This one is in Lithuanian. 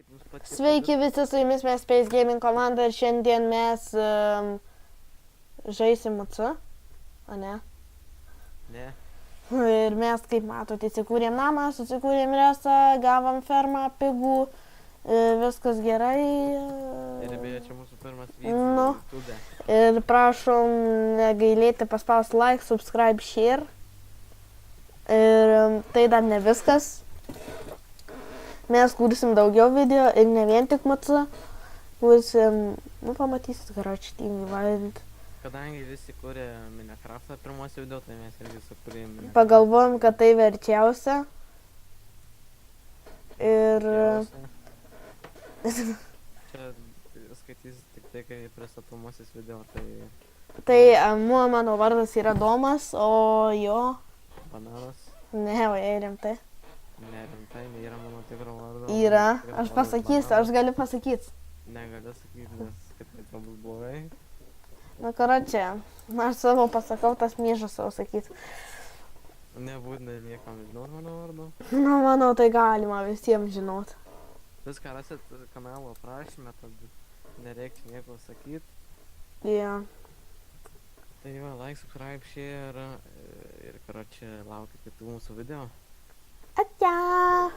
Kaip jums patiko? Sveiki visi, su jumis mes Space Gaming komanda ir šiandien mes žaisim UC, o ne? Ne. Ir mes, kaip matote, įsikūrėm namą, susikūrėm resą, gavom fermą, pigų, viskas gerai. Ir beje, čia mūsų pirmas Nu. video YouTube. Ir prašom negailėti paspausti like, subscribe, share. Ir tai dar ne viskas. Mes kursim daugiau video ir ne vien tik MC. Kursim, pamatysit, karoči, Team Wild. Kadangi visi kūrė Minecraftą pirmos video, tai mes irgi sukūrėm Minecraftą. Pagalvojom, kad tai verčiausia. Ir Čia skaitysit tik tai, kai pristatomasis video, tai mano vardas yra Domas, o jo... Bananas. Ne, o jei rimtai. Ne, rimtai, nėra mano tikro vardo. Yra, aš pasakysiu, aš galiu pasakyti. Negaliu sakyti, nes kitaip tai bus blogai. Na, karoči, aš savo pasakau, tas miežas savo sakyti. Nebūtina niekam žinot mano vardo. Na, manau, tai galima visiems žinot. Viską rasit kanalo aprašyme, tad nereikia nieko sakyti. Jo. Tai va, like, subscribe, share ir karoči laukia kitų mūsų video. Atia!